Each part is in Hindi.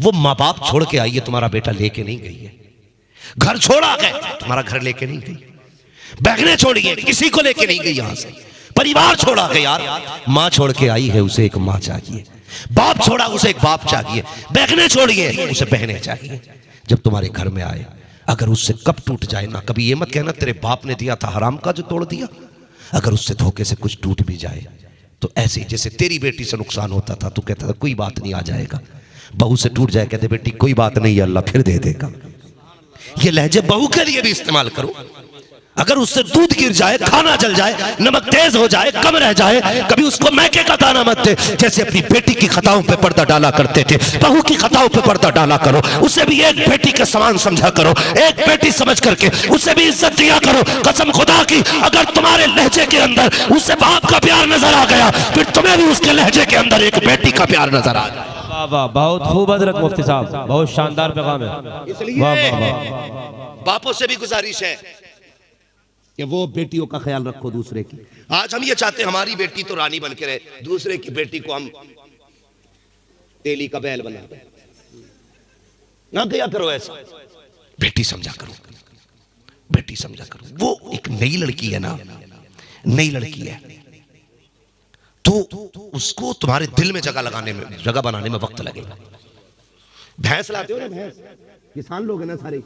वो माँ बाप छोड़ के आई है, तुम्हारा बेटा लेके नहीं गई है। घर छोड़ा गए, तुम्हारा घर लेके नहीं गई। बहनें छोड़िए, किसी को लेके नहीं गई यहां से। परिवार छोड़ा गया यार, माँ छोड़ के आई है, उसे एक माँ चाहिए। बाप छोड़ा, उसे एक बाप चाहिए। बहनें छोड़िए, उसे बहनें चाहिए। जब तुम्हारे घर में आए, अगर उससे कब टूट जाए ना, कभी ये मत कहना तेरे बाप ने दिया था हराम का जो तोड़ दिया। अगर उससे धोखे से कुछ टूट भी जाए तो ऐसे ही जैसे तेरी बेटी से नुकसान होता था, तू कहता था कोई बात नहीं, आ जाएगा। बहू से टूट जाए, कहते बेटी कोई बात नहीं, अल्लाह फिर दे देगा। ये लहजे बहू के लिए भी इस्तेमाल करो। अगर उससे दूध गिर जाए, खाना जल जाए, नमक तेज हो जाए, कम रह जाए, कभी उसको मैके का दाना मत दे। जैसे अपनी बेटी की खताओं पे पर्दा डाला करते थे, बहू की खताओं पे पर्दा डाला करो। उसे भी एक बेटी के समान समझा करो, एक बेटी समझ करके उसे भी इज्जत दिया करो। कसम खुदा की, अगर तुम्हारे लहजे के अंदर उससे बाप का प्यार नजर आ गया, फिर तुम्हें भी उसके लहजे के अंदर एक बेटी का प्यार नजर आ गया। वाह वाह, बहुत खूब हजरत मुफ्ती साहब, बहुत शानदार पैगाम है। इसलिए बापों से भी गुजारिश है कि वो बेटियों का ख्याल रखो दूसरे की। आज हम ये चाहते हैं हमारी बेटी तो रानी बन के रहे, दूसरे की बेटी को हम तेली का बैल बना दें। ना किया करो ऐसा। बेटी समझा करो, बेटी समझा करो। वो एक नई लड़की है ना, नई लड़की है, तो उसको तुम्हारे दिल में जगह लगाने में, जगह बनाने में वक्त लगेगा। भैंस लाते हो ना, भैंस किसान लोग है ना सारे,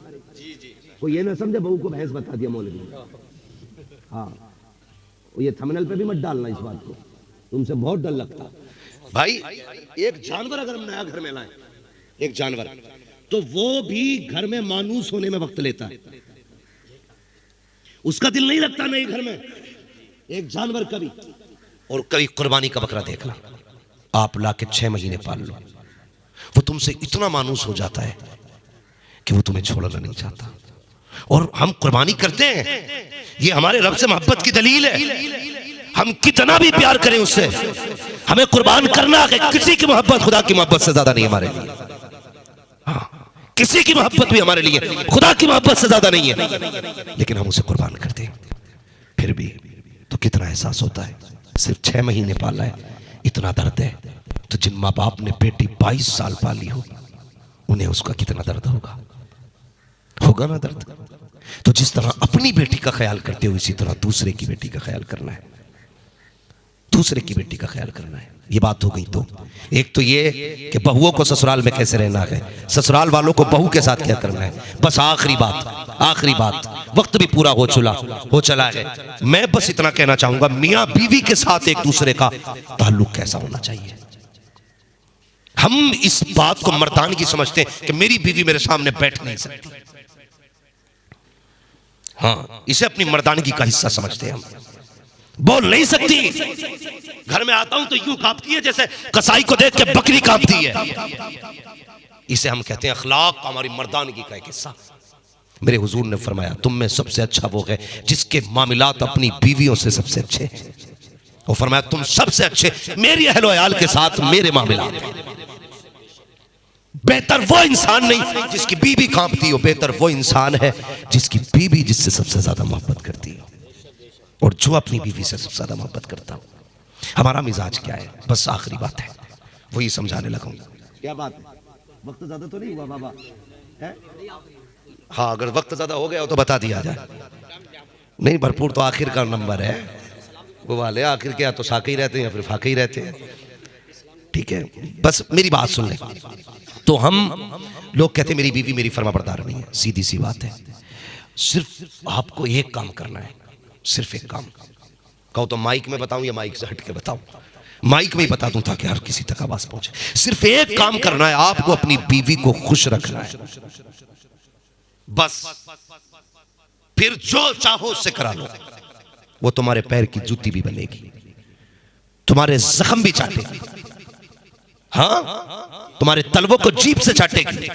कोई ये ना समझे बहू को भैंस बता दिया मौलवी। हाँ, ये थंबनेल पे भी मत डालना इस बात को, तुमसे बहुत डर लगता भाई। एक जानवर अगर हम नया घर में लाएं, एक जानवर, तो वो भी घर में मानूस होने में वक्त लेता है। उसका दिल नहीं लगता नए घर में एक जानवर कभी। और कभी कुर्बानी का बकरा देखना, आप लाके 6 महीने पाल लो, वो तुमसे इतना मानूस हो जाता है कि वो तुम्हें छोड़ना नहीं चाहता। और हम कुर्बानी करते हैं, ये हमारे रब से मोहब्बत की दलील है। हम कितना भी प्यार करें उससे, हमें कुर्बान करना है। किसी की मोहब्बत खुदा की मोहब्बत से ज्यादा नहीं हमारे लिए। हाँ, किसी की मोहब्बत भी हमारे लिए खुदा की मोहब्बत से ज्यादा नहीं है, लेकिन हम उसे कुर्बान करते हैं। फिर भी तो कितना एहसास होता है। सिर्फ 6 महीने पाला है, इतना दर्द है। तो जिन माँ बाप ने बेटी 22 साल पाली हो, उन्हें उसका कितना दर्द होगा ना दर्द। तो जिस तरह अपनी बेटी का ख्याल करते हो, इसी तरह दूसरे की बेटी का ख्याल करना है। दूसरे की बेटी का ख्याल करना है। ये बात हो गई। तो एक तो ये कि बहुओं को ससुराल में कैसे रहना है, ससुराल वालों को बहू के साथ क्या करना है। बस आखिरी बात, वक्त भी पूरा हो चला है। मैं बस इतना कहना चाहूंगा, मियां बीवी के साथ एक दूसरे का ताल्लुक कैसा होना चाहिए। हम इस बात को मर्दानगी समझते हैं कि मेरी बीवी मेरे सामने बैठ नहीं सकती। हाँ, इसे अपनी मर्दानगी का हिस्सा समझते हैं। हम बोल नहीं सकती। घर में आता हूं तो यूं कांपती है जैसे कसाई को देख के बकरी कांपती है। इसे हम कहते हैं अखलाक, हमारी मर्दानगी का एक हिस्सा। मेरे हुजूर ने फरमाया, तुम में सबसे अच्छा वो है जिसके मामलात अपनी बीवियों से सबसे अच्छे हैं। वो फरमाया, तुम सबसे अच्छे मेरी अहलो अयाल के साथ मेरे मामलात। बेहतर वो इंसान नहीं जिसकी बीवी कांपती हो, बेहतर वो इंसान है जिसकी बीवी जिससे सबसे ज्यादा मोहब्बत करती हो, और जो अपनी बीवी से सबसे ज्यादा मोहब्बत करता हो। हमारा मिजाज क्या है, बस आखिरी बात है, वही समझाने लगा। क्या बात है, वक्त ज्यादा तो नहीं हुआ बाबा है? हाँ, अगर वक्त ज्यादा हो गया हो तो बता दिया जाए। नहीं, भरपूर तो आखिर का नंबर है। वो वाले आखिर क्या तो साके ही रहते हैं या फिर फाके ही रहते हैं। ठीक है, बस मेरी बात सुन ले। तो हम लोग कहते हैं मेरी बीवी मेरी फर्माबरदार नहीं है। सीधी सी बात है, सिर्फ आपको एक काम करना है, सिर्फ एक काम। कहो तो माइक में बताऊं या माइक से हट के बताऊं? माइक में ही बता दूं ताकि हर किसी तक आवाज पहुंचे। सिर्फ एक काम करना है, आपको अपनी बीवी को खुश रखना है, बस। फिर जो चाहो उससे करा लो। वो तुम्हारे पैर की जूती भी बनेगी, तुम्हारे जख्म भी चाटेगी, हाँ, तुम्हारे तलवों को जीभ से चाटेगी।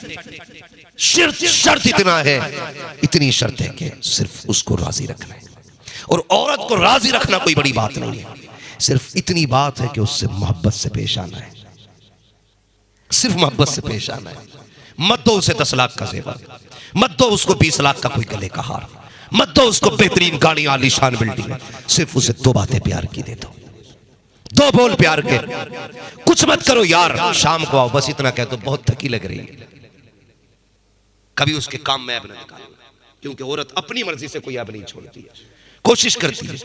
शर्त इतना है, इतनी शर्त है कि सिर्फ उसको राजी रखना है। और औरत को राजी रखना कोई बड़ी बात नहीं है, सिर्फ इतनी बात है कि उससे मोहब्बत से पेश आना है, सिर्फ मोहब्बत से पेश आना है। मत दो उसे 10 लाख का जेवर, मत दो उसको 20 लाख का कोई गले का हार, मत दो उसको बेहतरीन गाड़ी, आलीशान बिल्डिंग, सिर्फ उसे 2 बातें प्यार की दे दो। दो बोल प्यार के, कुछ मत करो यार, शाम को आओ, बस इतना कह दो, बहुत थकी लग रही है। कभी उसके काम में ऐब न निकालो, क्योंकि औरत अपनी मर्जी से कोई ऐब नहीं छोड़ती है, कोशिश करती है।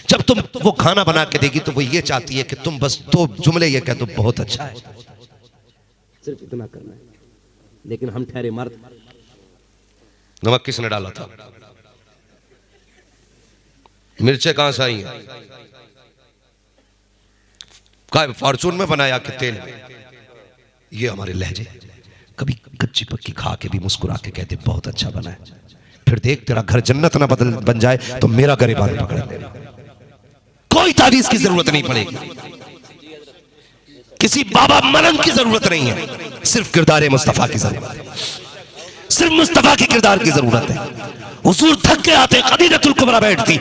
जब तुम वो खाना बना के देगी तो वो ये चाहती है कि तुम बस दो जुमले ये कह दो, बहुत अच्छा है, सिर्फ इतना करना है। लेकिन हम ठहरे मर्द। नमक किसने डाला था? मिर्चें कहां से आई हैं? क्या फॉर्चून में बनाया कि तेल में? ये हमारे लहजे। कभी कच्ची पक्की खा के भी मुस्कुरा के कहते बहुत अच्छा बना है, फिर देख तेरा घर जन्नत ना बन जाए तो मेरा गरेबान पकड़ ले। कोई तावीज की जरूरत नहीं पड़ेगी, किसी बाबा मलंग की जरूरत नहीं है, सिर्फ किरदार मुस्तफा की जरूरत है, सिर्फ मुस्तफा के किरदार की जरूरत है। हुजूर थक के आते, खदीजतुल कुबरा बैठती,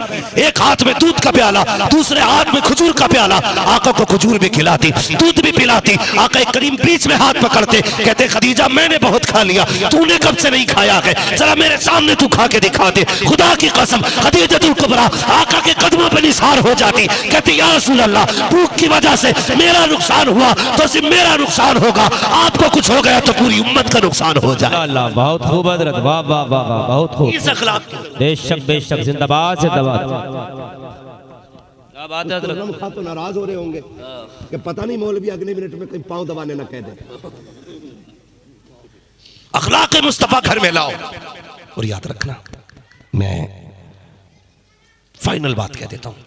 एक हाथ में दूध का प्याला, दूसरे हाथ में खजूर का प्याला, आका को खजूर भी खिलाती, दूध भी पिलाती। आका करीम बीच में हाथ पकड़ते, कहते खदीजा मैंने बहुत खा लिया, तूने कब से नहीं खाया है, जरा मेरे सामने तू खा के दिखा दे। खुदा की कसम खदीजतुल कुबरा आका के कदमों पे निसार हो जाती, कहती या रसूल अल्लाह, भूख की वजह से मेरा नुकसान हुआ तो सिर्फ मेरा नुकसान होगा, आपको कुछ हो गया तो पूरी उम्मत का नुकसान हो जाए। अल्लाह, बहुत खूब हजरत, वाह वाह वाह वाह, बहुत खूब। बेशक बेशक, जिंदाबाद जिंदाबाद। क्या बात है हजरत? खा तो नाराज हो रहे होंगे कि पता नहीं मौलवी अगले मिनट में कहीं पांव दबाने ना कह दे। अखलाक मुस्तफा घर में लाओ। और याद रखना, मैं फाइनल बात कह देता हूं,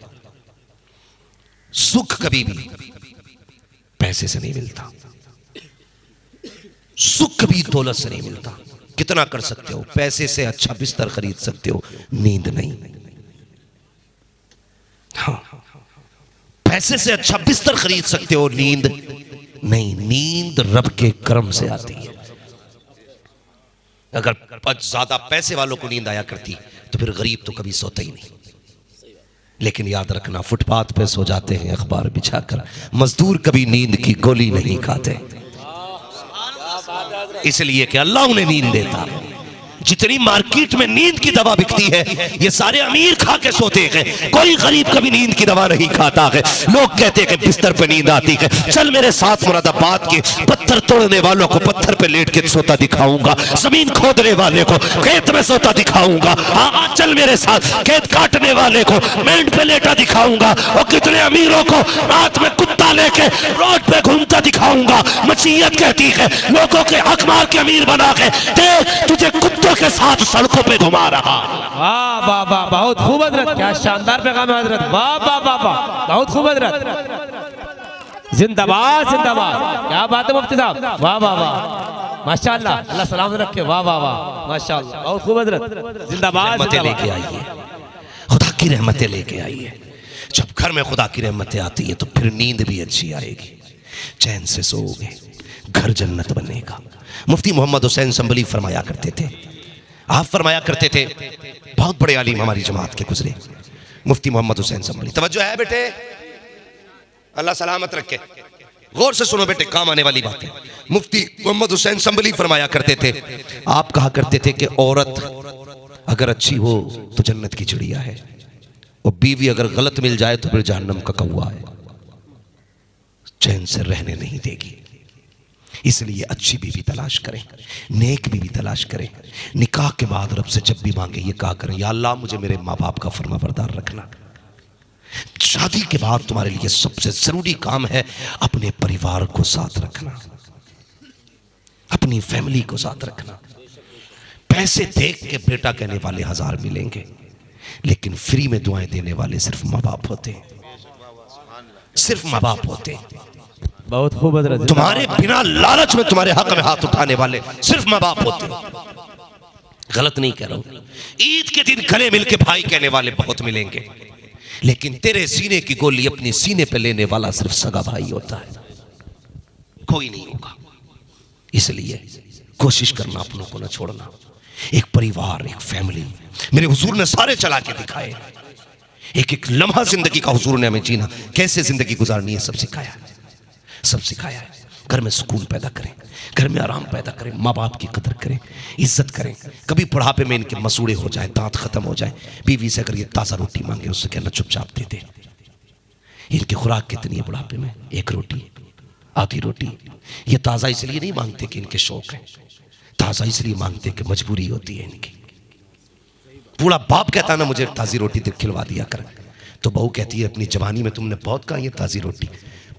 सुख कभी भी पैसे से नहीं मिलता, सुख कभी दौलत से नहीं मिलता। कितना कर सकते हो, पैसे से अच्छा बिस्तर खरीद सकते हो, नींद नहीं। हाँ, पैसे से अच्छा बिस्तर खरीद सकते हो, नींद नहीं। नींद रब के करम से आती है। अगर ज्यादा पैसे वालों को नींद आया करती तो फिर गरीब तो कभी सोता ही नहीं। लेकिन याद रखना, फुटपाथ पे सो जाते हैं अखबार बिछाकर, मजदूर कभी नींद की गोली नहीं खाते, इसलिए कि अल्लाह उन्हें नींद देता। जितनी मार्केट में नींद की दवा बिकती है, ये सारे अमीर खा के सोते हैं, कोई गरीब कभी नींद की दवा नहीं खाता है। लोग कहते हैं कि बिस्तर पे नींद आती है, चल मेरे साथ मुरादाबाद के पत्थर तोड़ने वालों को पत्थर पे लेट के सोता दिखाऊंगा, जमीन खोदने वाले को खेत में सोता दिखाऊंगा, हाँ चल मेरे साथ खेत काटने वाले को मेंढ पे लेटा दिखाऊंगा, और कितने अमीरों को रात में कुत्ता लेके रोड पे घूमता दिखाऊंगा। मसीहत कहती है लोगों के हक मार के अमीर बना के देख, तुझे कुत्तों के साथ सड़कों पे घुमा रहा। वाह वाह वाह, बहुत खूब हजरत, क्या शानदार पैगाम है हजरत, वाह वाह वाह वाह, बहुत खूब हजरत, जिंदाबाद जिंदाबाद। क्या बात है मुफ्ती साहब, वाह वाह वाह, माशाअल्लाह, अल्लाह सलामत रखे, वाह वाह वाह, माशाअल्लाह, बहुत खूब हजरत, जिंदाबाद। रहमतें लेके आइए, खुदा की रहमतें लेके आइए। जब घर में खुदा की रहमतें आती है तो फिर नींद भी अच्छी आएगी, चैन से सोओगे, घर जन्नत बनेगा। मुफ्ती मोहम्मद हुसैन संभली फरमाया करते थे, आप फरमाया करते थे, बहुत बड़े आलिम हमारी जमात के गुजरे, मुफ्ती मोहम्मद हुसैन संभली। तवज्जो है बेटे, अल्लाह सलामत रखे, गौर से सुनो बेटे, काम आने वाली बात है। मुफ्ती मोहम्मद हुसैन संभली फरमाया करते थे, आप कहा करते थे कि औरत अगर अच्छी हो तो जन्नत की चिड़िया है, और बीवी अगर गलत मिल जाए तो फिर जहन्नम का कौवा है, चैन से रहने नहीं देगी। इसलिए अच्छी बीवी तलाश करें, नेक बीवी तलाश करें। निकाह के बाद रब से जब भी मांगे ये कहा करें, या अल्लाह मुझे मेरे माँ बाप का फरमाबरदार रखना। शादी के बाद तुम्हारे लिए सबसे जरूरी काम है अपने परिवार को साथ रखना, अपनी फैमिली को साथ रखना। पैसे देख के बेटा कहने वाले हजार मिलेंगे, लेकिन फ्री में दुआएं देने वाले सिर्फ माँ बाप होते हैं, सिर्फ माँ बाप होते हैं। बहुत खूब हजरत, तुम्हारे बिना लालच में तुम्हारे हक में हाथ उठाने वाले सिर्फ माँ बाप होते हैं। गलत नहीं कह रहा हूं, ईद के दिन गले मिलके भाई कहने वाले बहुत मिलेंगे, लेकिन तेरे सीने की गोली अपने सीने पे लेने वाला सिर्फ सगा भाई होता है, कोई नहीं होगा। इसलिए कोशिश करना अपनों को न छोड़ना। एक परिवार, एक फैमिली मेरे हुजूर ने सारे चला के दिखाए, एक एक लम्हा जिंदगी का हुजूर ने हमें जीना, कैसे जिंदगी गुजारनी है सब सिखाया, सब सिखाया है। घर में सुकून पैदा करें, घर में आराम पैदा करें, माँ बाप की कदर करें, इज्जत करें। कभी बुढ़ापे में इनके मसूड़े हो जाए, दांत खत्म हो जाए, बीवी से अगर ये ताज़ा रोटी मांगे उससे कहना चुपचाप दे दे, इनकी खुराक कितनी है बुढ़ापे में? एक रोटी, आधी रोटी। ये ताज़ा इसलिए नहीं मांगते कि इनके शौक है, ताज़ा इसलिए मांगते कि मजबूरी होती है इनकी। बूढ़ा बाप कहता ना मुझे ताज़ी रोटी खिलवा दिया कर, तो बहू कहती है अपनी जवानी में तुमने बहुत कहा ये ताज़ी रोटी।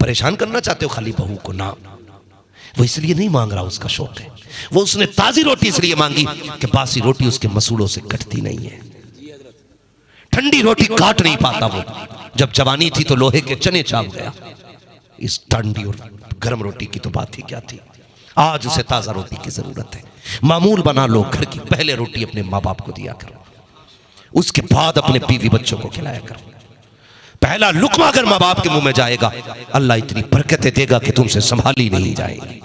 परेशान करना चाहते हो खाली बहू को? ना, वो इसलिए नहीं मांग रहा, उसका शौक है। वो उसने ताज़ी रोटी इसलिए मांगी कि बासी रोटी उसके मसूड़ों से कटती नहीं है। ठंडी रोटी काट नहीं पाता वो। जब जवानी थी तो लोहे के चने चाव गया, इस ठंडी और गर्म रोटी की तो बात ही क्या थी। आज उसे ताज़ा रोटी की जरूरत है। मामूल बना लो घर की पहले रोटी अपने माँ बाप को दिया करो, उसके बाद अपने बीवी बच्चों को खिलाया करो। पहला लुकमा अगर माँ बाप के मुंह में जाएगा, अल्लाह इतनी बरकतें देगा कि तुमसे संभाली नहीं जाएगी।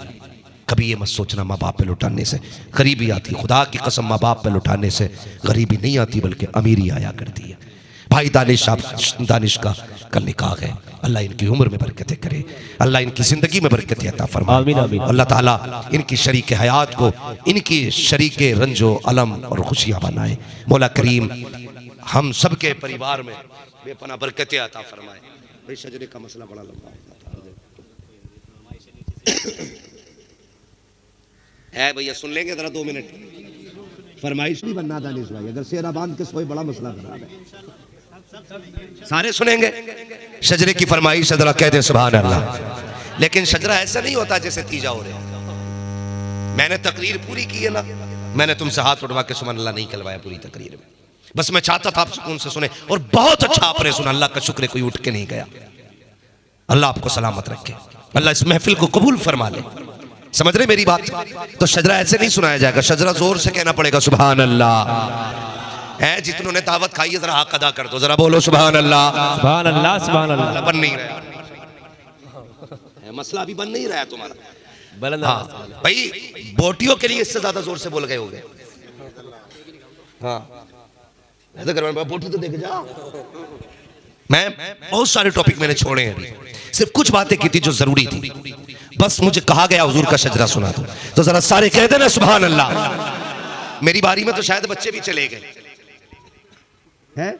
कभी ये मत सोचना माँ बाप पे लुटाने से गरीबी आती। खुदा की कसम, माँ बाप पे लुटाने से गरीबी नहीं आती बल्कि अमीरी आया करती है। भाई दानिश का कल निकाह है, अल्लाह इनकी उम्र में बरकतें करे, अल्लाह इनकी जिंदगी में बरकतें अता फरमाए। अल्लाह ताला इनकी शरीक हयात को इनकी शरीक रंजो अलम और खुशियाँ बनाए। मौला करीम हम सब के परिवार में बेपना बरकतें अता फरमाए। भाई शजरे का मसला बड़ा लंबा है भैया, सुन लेंगे जरा 2 मिनट। फरमाइश नहीं बनना दानिश भाई, अगर सेरा बांध के सोए बड़ा मसला बना है। सारे सुनेंगे शजरे की फरमाइश, जरा कह दे सुभान अल्लाह। लेकिन शजरा ऐसा नहीं होता जैसे तीजा हो रहा। मैंने तकरीर पूरी की है ना, मैंने तुमसे हाथ उठवा के सुभान अल्लाह नहीं कहलवाया पूरी तकरीर में। बस मैं चाहता था आप सुकून से सुने, और बहुत अच्छा आपने सुना। अल्लाह का शुक्र है कोई उठ के नहीं गया। अल्लाह आपको सलामत रखे, अल्लाह इस महफिल को कबूल फरमा ले। समझ रहे मेरी बात? तो शजरा ऐसे नहीं सुनाया जाएगा, शजरा जोर से कहना पड़ेगा सुभान अल्लाह। है जितनों ने दावत खाई है जरा हक अदा कर दो, जरा बोलो सुभान अल्लाह। सुभान अल्लाह, सुभान अल्लाह। बन नहीं रहा मसला, अभी बन नहीं रहा तुम्हारा। हाँ भाई, बोटियों के लिए इससे ज्यादा जोर से बोल गए हो गए। हाँ बोटी तो देख जा। मैं बहुत सारे टॉपिक मैंने छोड़े हैं, सिर्फ कुछ बातें की थी जो जरूरी थी। बस मुझे कहा गया हुजूर का शजरा सुना दो, तो जरा सारे कह देना सुभान अल्लाह। मेरी बारी में तो शायद बच्चे भी चले गए हैं,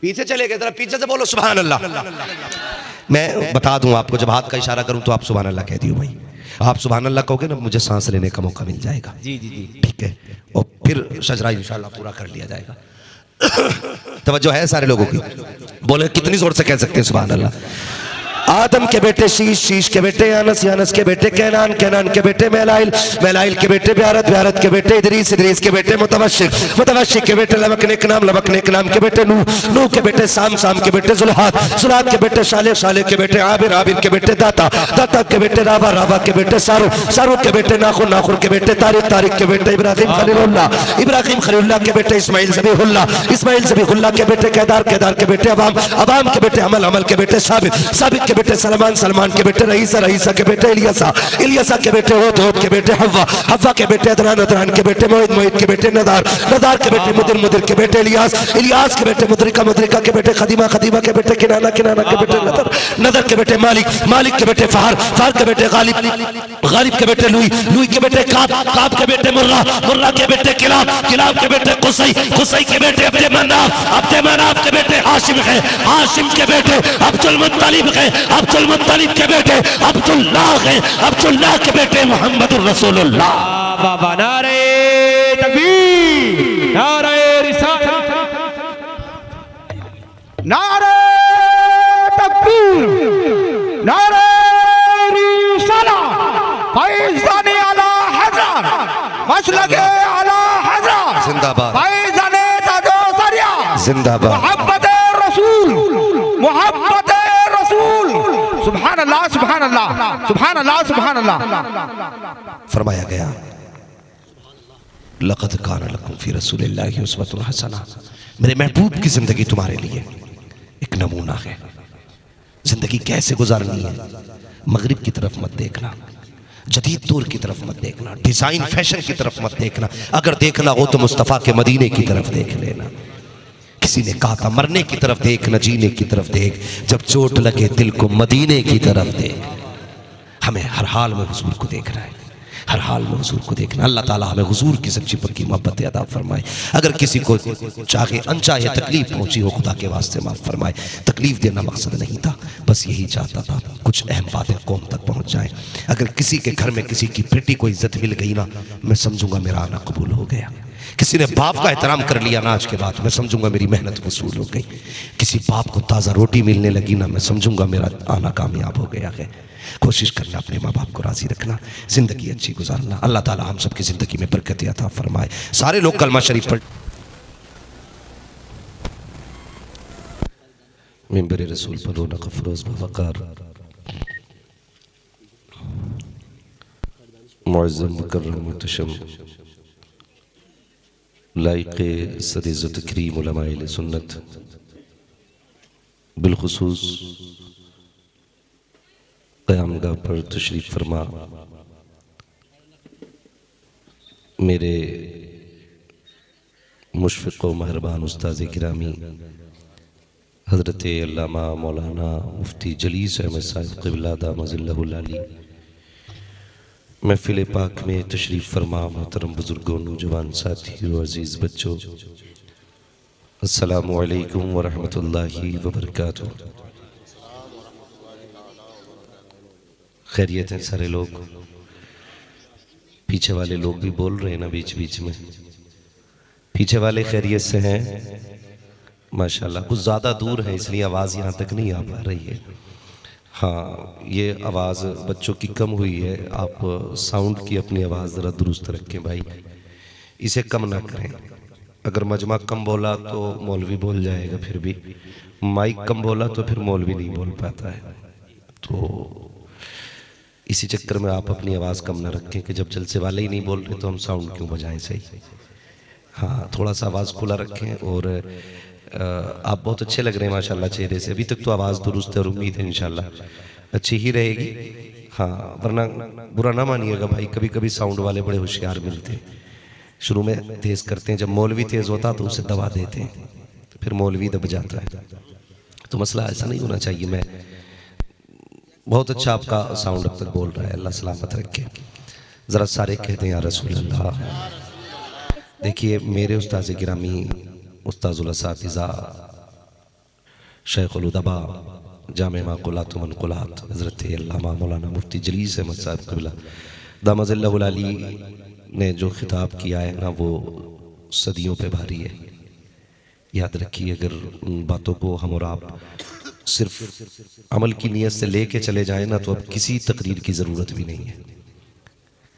पीछे चले गए, जरा पीछे से बोलो सुभान अल्लाह। मैं बता दूं आपको, जब हाथ का इशारा करूं तो आप सुभान अल्लाह कह दियो भाई। आप सुभान अल्लाह कहोगे ना, मुझे सांस लेने का मौका मिल जाएगा। जी जी जी, ठीक है, और फिर शजरा इंशाल्लाह पूरा कर लिया जाएगा। तवज्जो है सारे लोगों की? बोले कितनी जोर से कह सकते हैं सुभान अल्लाह। आदम के बेटे शीश, शीश के बेटे यानस, यानस के बेटे कैनान, कैनान के बेटे मैलाइल, मैलाइल के बेटे ब्यारत, ब्यारत के बेटे इदरीस, इदरीस के बेटे मुतवश्शिक, मुतवश्शिक के बेटे लबकनेक नाम, लबकनेक नाम के बेटे नूह, नूह के बेटे साम, साम के बेटे जुल्हात, जुल्हात के बेटे शाले, शाले के बेटे आबिर, आबिर के बेटे दाता, दाता के बेटे रावा, रावा के बेटे सारू, सारू के बेटे नाखुर, नाखुर के बेटे तारिक, तारिक के बेटे इब्राहिम खलीलुल्लाह, इब्राहिम खलीलुल्लाह के बेटे इस्माइल ज़बीहुल्लाह, इस्माइल ज़बीहुल्लाह के बेटे केदार, केदार के बेटे अवाम, अवाम के बेटे अमल, अमल के बेटे साबित, साबित के बेटे सलमान, सलमान के बेटे रईसा, रईसा के बेटे इलियासा, इलियासा के बेटे होद, होद के बेटे हव्वा, हव्वा के बेटे अदनान, अदनान के बेटे मोहित, मोहित के बेटे नदार, नदार के बेटे मुदिर, मुदिर के बेटे इलियास, इलियास के बेटे मुद्रिका, मुद्रिका के बेटे खदीमा, खदीमा के बेटे किनाना, किनाना के बेटे नदर, नदर के बेटे मालिक, मालिक के बेटे फहर, फहर के बेटे गालिब, गालिब के बेटे लुई, लुई के बेटे काब, काब के बेटे मुर्रा, मुर्रा के बेटे किलाब, किलाब के बेटे कुसई, कुसई के बेटे अब्दे मनाफ, अब्दे मनाफ के बेटे हाशिम है, हाशिम के बेटे अब्दुल मुत्तलिब है, अब्दुल मुत्तलिब के बेटे अब्दुल्लाह है, अब्दुल्लाह के बेटे मोहम्मद रसूलुल्लाह। बाबा नारे तकबीर, नारे रिसालत, नारे तकबीर, नारे रिसालत, फैज़ाने आला हज़रत, मसलके आला हज़रत, जिंदाबाद, फैज़ाने ताजो सरिया, जिंदाबाद, मोहब्बत रसूल, मोहब्बत रसूल, सुभान अल्लाह, सुभान अल्लाह, सुभान अल्लाह, सुभान अल्लाह। फरमाया गया लक़द कान लकुम फ़ी रसूलिल्लाहि उस्वतुन हसना। मेरे महबूब की जिंदगी तुम्हारे लिए एक नमूना है। जिंदगी कैसे गुजारनी है, मगरिब की तरफ मत देखना, जदीद दौर की तरफ मत देखना, डिजाइन फैशन की तरफ मत देखना। अगर देखना हो तो मुस्तफ़ा के मदीने की तरफ देख लेना। किसी ने कहा था मरने की तरफ देख न जीने की तरफ देख, जब चोट लगे दिल को मदीने की तरफ देख। हमें हर हाल में हुजूर को देखना है, हर हाल में हुजूर को देखना। अल्लाह ताला हमें हुजूर की सच्ची पक्की मोहब्बत अता फरमाए। अगर किसी को चाहे अनचाहे तकलीफ पहुंची हो, खुदा के वास्ते माफ़ फरमाए। तकलीफ देना मकसद नहीं था, बस यही चाहता था कुछ अहम बातें कौम तक पहुंच जाएं। अगर किसी के घर में किसी की बेटी को इज्जत मिल गई ना, मैं समझूंगा मेरा आना कबूल हो गया। किसी ने बाप का एहतराम कर लिया ना आज के बाद, मैं समझूंगा मेरी मेहनत वसूल हो गई। किसी बाप को ताज़ा रोटी मिलने लगी ना, मैं समझूंगा मेरा आना कामयाब हो गया है। कोशिश करना अपने माँ बाप को राज़ी रखना, ज़िंदगी अच्छी गुजारना। अल्लाह ताला हम सब की ज़िंदगी में बरकत अता फरमाए। सारे लोग कलमा शरीफ पढ़। मिंबर रसूल पर रौनक अफरोज़ बवक़ार मुअज़्ज़म मुकर्रम मुहतशम लाइक़े सदीज़ तकरीम उलमाए सुन्नत, बिलखुसूस क़यामगाह पर तशरीफ़ फरमा मेरे मुशफ़िक़ व मेहरबान उस्ताज़ गिरामी हज़रत अल्लामा मौलाना मुफ्ती जलीस अहमद साहिब क़िबला दामज़िल्लहुल आली, महफ़िल पाक में तशरीफ़ फरमा मोहतरम बुज़ुर्गों, नौजवान साथियों, अज़ीज़ बच्चों, अस्सलामु अलैकुम व रहमतुल्लाहि व बरकातुहू। खैरियत हैं सारे लोग? पीछे वाले लोग भी बोल रहे हैं ना बीच बीच में, पीछे वाले खैरियत से हैं? माशाल्लाह। कुछ ज़्यादा दूर है इसलिए आवाज़ यहाँ तक नहीं आ पा रही है। हाँ, ये आवाज़ बच्चों की कम हुई है। आप साउंड की अपनी आवाज़ ज़रा दुरुस्त रखें भाई, इसे कम ना करें। अगर मजमा कम बोला तो मौलवी बोल जाएगा, फिर भी माइक कम बोला तो फिर मौलवी नहीं बोल पाता है। तो इसी चक्कर में आप अपनी आवाज़ कम ना रखें कि जब जलसे वाले ही नहीं बोल रहे तो हम साउंड क्यों बजाएं। सही, हाँ, थोड़ा सा आवाज़ खुला रखें। और आप बहुत अच्छे लग रहे हैं माशाल्लाह चेहरे से। अभी तक तो आवाज़ दुरुस्त है और उम्मीद है इंशाल्लाह अच्छी ही रहेगी। हाँ, वरना बुरा ना मानिएगा भाई, कभी कभी साउंड वाले बड़े होशियार मिलते हैं। शुरू में तेज़ करते हैं, जब मौलवी तेज़ होता तो उसे दबा देते हैं, तो फिर मौलवी दब जाता है। तो मसला ऐसा नहीं होना चाहिए। मैं बहुत अच्छा आपका साउंड अब तक बोल रहा है, अल्लाह सलामत रखे। ज़रा सारे कहते हैं या रसूल अल्लाह। देखिए, मेरे उस्ताज़ गिरामी उस्ताज़ुल असातिज़ा शेखुल उदबा जामे माक़ुलात व मनक़ुलात हज़रत अल्लामा मौलाना मुफ्ती जलीस अहमद साहिब क़िबला दामज़िल्लहुल आली ने जो खिताब किया है ना, वो सदियों पे भारी है। याद रखिए, अगर उन बातों को हम और आप सिर्फ अमल की नीयत से लेके चले जाएं ना, तो अब किसी तकरीर की ज़रूरत भी नहीं है,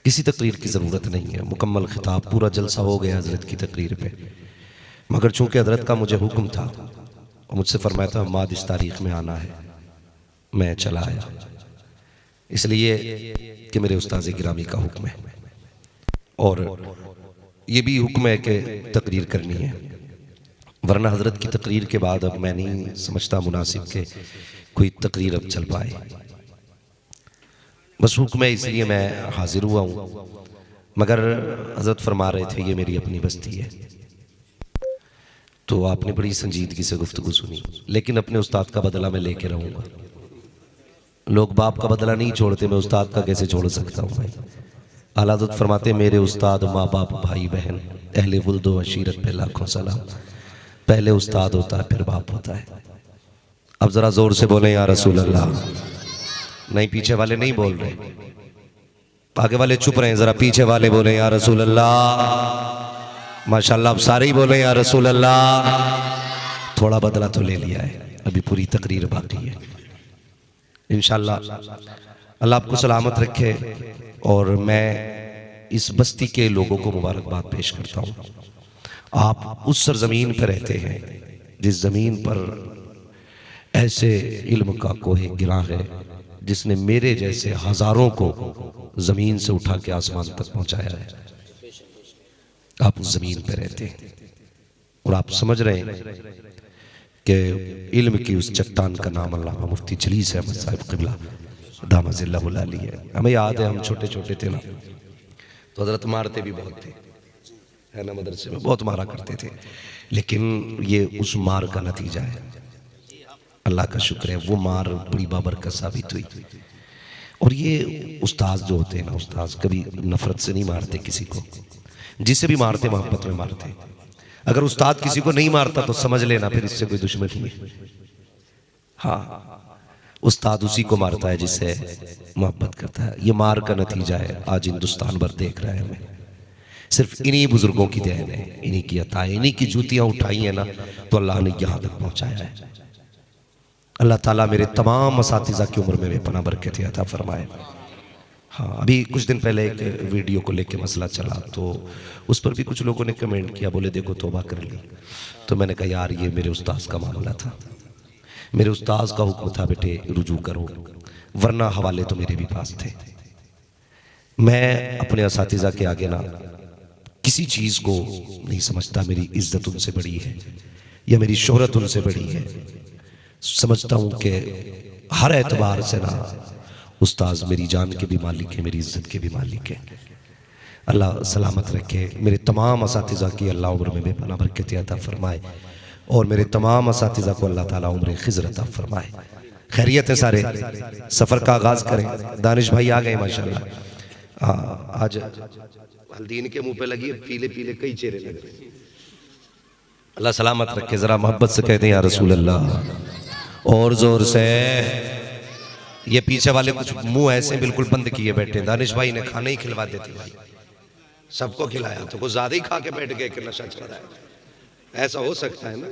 किसी तकरीर की ज़रूरत नहीं है। मुकम्मल खिताब, पूरा जलसा हो गया हज़रत की तकरीर पे। मगर चूँकि हज़रत का मुझे हुक्म था और मुझसे फरमाया था माद इस तारीख़ में आना है, मैं चला आया, इसलिए कि मेरे उस्ताज़ गिरामी का हुक्म है और ये भी हुक्म है कि तकरीर करनी है। वरना हज़रत की तकरीर के बाद अब मैं नहीं समझता मुनासिब के कोई तकरीर अब चल पाए। बस हुक्म है, इसलिए मैं हाजिर हुआ हूँ। मगर हज़रत फरमा रहे थे ये मेरी अपनी बस्ती है, तो आपने बड़ी संजीदगी से गुफ्तगू सुनी। लेकिन अपने उस्ताद का बदला मैं लेके रहूँगा। लोग बाप का बदला नहीं छोड़ते, मैं उस्ताद का कैसे छोड़ सकता हूँ भाई। आला हज़रत फरमाते मेरे उस्ताद, माँ बाप, भाई बहन, अहले वुल्द व अशीरत पे लाखों सलाम। पहले उस्ताद होता है, फिर बाप होता है। अब ज़रा ज़ोर से बोले या रसूल अल्लाह। नहीं, पीछे वाले नहीं बोल रहे, आगे वाले चुप रहे हैं। ज़रा पीछे वाले बोले या रसूल अल्लाह। माशाल्लाह, अब सारे ही बोले या रसूल अल्लाह। थोड़ा बदला तो ले लिया है, अभी पूरी तकरीर बाकी है। इंशाअल्लाह अल्लाह आपको सलामत रखे। और मैं इस बस्ती के लोगों को मुबारकबाद पेश करता हूँ। आप उस सरजमीन पर रहते हैं जिस ज़मीन पर ऐसे इल्म का कोहे गिरा है जिसने मेरे जैसे हज़ारों को ज़मीन से उठा के आसमान तक पहुँचाया है। आप उस ज़मीन पर रहते हैं और आप समझ रहे हैं कि इल्म की उस चट्टान का नाम अल्लामा मुफ्ती जलीस अहमद साहिब क़िबला दामज़िल्लहुल आली है। हमें याद है, हम छोटे छोटे थे ना, तो हज़रत मारते भी बहुत थे, है ना, मदरसे में बहुत मारा करते थे। लेकिन ये उस मार का नतीजा है। अल्लाह का शुक्र है, वो मार बड़ी बाबरकत साबित हुई। और ये उस्ताद जो होते हैं ना, उस्ताद कभी नफरत से नहीं मारते किसी को, जिसे भी मारते मोहब्बत में मारते। अगर उस्ताद किसी को नहीं मारता तो समझ लेना फिर इससे कोई दुश्मनी है। हाँ, उस्ताद उसी को मारता है जिससे मोहब्बत करता है। ये मार का नतीजा है, आज हिंदुस्तान भर देख रहा है हमें। सिर्फ इन्हीं बुजुर्गों की देन है, इन्हीं की अता है, इन्हीं की जूतियां उठाई है ना तो अल्लाह ने यहाँ तक पहुँचाया है। अल्लाह ताला मेरे तमाम असातिज़ा की उम्र में बेपनाह बरकत अता फरमाए। हाँ, अभी कुछ दिन पहले एक वीडियो को लेके मसला चला तो उस पर भी कुछ लोगों ने कमेंट किया, बोले देखो तौबा कर ली। तो मैंने कहा यार ये मेरे उस्ताद का मामला था, मेरे उस्ताद का हुक्म था बेटे रुजू करो, वरना हवाले तो मेरे भी पास थे। मैं अपने असातिज़ा के आगे ना किसी चीज़ को नहीं समझता मेरी इज्जत उनसे बड़ी है या मेरी शोहरत उनसे बड़ी है। समझता हूँ कि हर एतबार से ना उस्ताद मेरी जान के भी मालिक है, मेरी इज्जत के भी मालिक है। अल्लाह सलामत रखे। मेरे तमाम असातिज़ा की अल्लाह उम्र में बेपनाह बरकत अता फरमाए और मेरे तमाम असातिज़ा को अल्लाह ताला उम्र खिज़र अता फरमाए। खैरियत है सारे, सफ़र का आगाज़ करें। दानिश भाई आ गए माशाल्लाह। आज हल्दीन के मुंह पे लगी पीले पीले कई चेहरे लग रहे। अल्लाह सलामत रखे। जरा मोहब्बत से कहते हैं या रसूल अल्लाह और जोर से। ये पीछे वाले कुछ मुंह ऐसे बिल्कुल बंद किए बैठे। दानिश भाई ने खाना ही खिलवा देते भाई, सबको खिलाया तो कुछ ज्यादा ही खा के बैठ गए कि नशा चढ़ा है। ऐसा हो सकता है ना,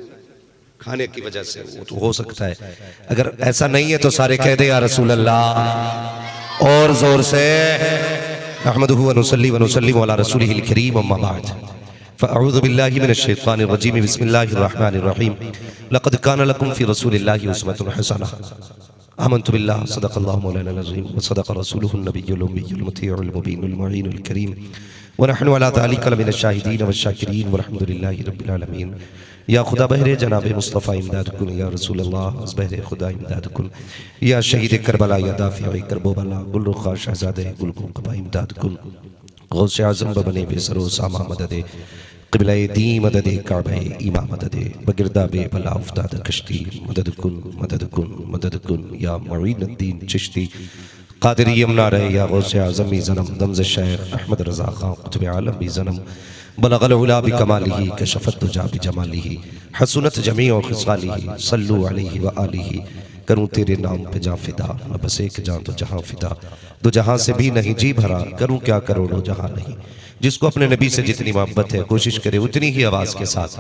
खाने की वजह से वो तो हो सकता है। अगर ऐसा नहीं है तो सारे कह दे या रसूल अल्लाह और जोर से। अहमदुहु व नुसल्ली व नुसल्लिमु अला रसूलिहिल करीम अम्मा बाद फ़अऊज़ु बिल्लाहि मिनश शैतानिर रजीम बिस्मिल्लाहिर रहमानिर रहीम लक़द कान लकुम फ़ी रसूलिल्लाहि उस्वतुन हसनह आमन्तु बिल्लाहि सदक़ल्लाहु मौलाना अज़ीम व सदक़ रसूलुहुन नबिय्युल उम्मियुल मुतीउल मुबीनुल मुईनुल करीम व नहनु अला ज़ालिका लमिनश शाहिदीन वश्शाकिरीन वल्हम्दुलिल्लाहि रब्बिल आलमीन। या खुदा बहरे जनाब मुस्तफ़ा इमदाद कुन या रसूल अल्लाह बहरे खुदा इमदाद कुन या शहीद करबला या दाफ़िअ करबला गुलरुखा शहज़ादे गुलकुबा इमदाद कुन गौस आज़म बने बेसरो सामा मददे क़िबला दी मददे काबे ईमा मददे बगिरदा बे बला उफ्ताद कश्ती मदद कुन मदद कुन या मुईनुद्दीन चिश्ती क़ादिरी यमना रहे या गौस आज़म ज़नम दमज़ शेख अहमद रज़ा ख़ान क़ुतब आलम भी ज़नम बलगल उला बिकमालिही कशफत तुजा बिजमालिही हसनत जमीअ खिसालिही सल्लु अलैहि व आलिही। करूँ तेरे नाम पे जां फिदा, मैं बस एक जान तो जहाँ फिदा, दो जहाँ से भी नहीं जी भरा, करूँ क्या करोड़ों जहाँ नहीं। जिसको अपने नबी से जितनी मोहब्बत है कोशिश करे उतनी ही आवाज़ के साथ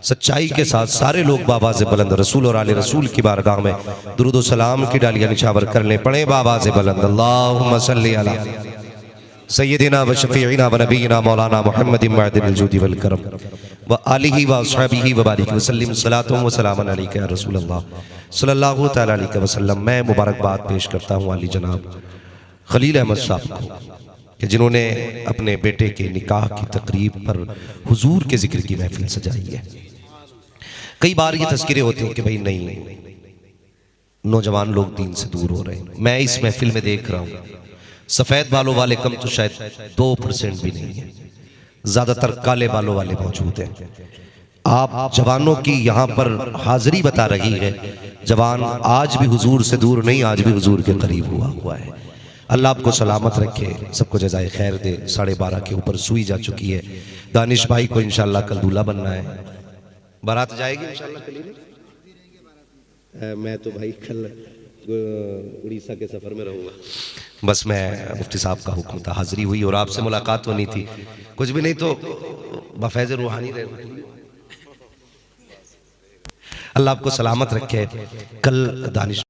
सच्चाई के साथ सारे लोग बावाज़ बुलंद रसूल और आले रसूल की बारगाह में दुरूद व सलाम की डालियाँ निछावर करने पड़े बावाज़ बुलंद। अल्लाहुम्मा सल्ली अला सय्यदिना व शफ़ीइना व नबीना मौलाना मुहम्मदिन मअदिल जूदी वल करम व आलिही व अस्हाबिही व बारिक वसल्लम सलातुन व सलामन अलैका या रसूल अल्लाह सल्लल्लाहु तआला अलैहि वसल्लम। मैं मुबारकबाद पेश करता हूँ अली जनाब खलील अहमद साहब को कि जिन्होंने अपने बेटे के निकाह की तकरीब पर हुजूर के जिक्र की महफिल सजाई है। कई बार ये तज़किरे होते हैं कि भाई नहीं, नौजवान लोग दीन से दूर हो रहे हैं। मैं इस महफिल में देख रहा हूँ सफ़ेद बालों वाले कम तो शायद 2% भी नहीं है, ज़्यादातर काले बालों वाले मौजूद हैं। आप जवानों की यहाँ पर हाजिरी बता रही है। जवान आज भी हुजूर से दूर नहीं, आज भी हुजूर के करीब हुआ है। अल्लाह आपको सलामत रखे, सबको जज़ाए खैर दे। 12:30 के ऊपर सुई जा चुकी है। दानिश भाई को इंशाल्लाह कल दूल्हा बनना है, बारात जाएगी इंशाल्लाह कल। मैं तो भाई कल उड़ीसा के सफ़र में रहूँगा। बस मैं मुफ्ती साहब का हुक्म था, हाजिरी हुई और आपसे मुलाकात होनी थी। कुछ भी नहीं तो बफैज़ रूहानी रहे। अल्लाह आपको सलामत रखे। कल दानिश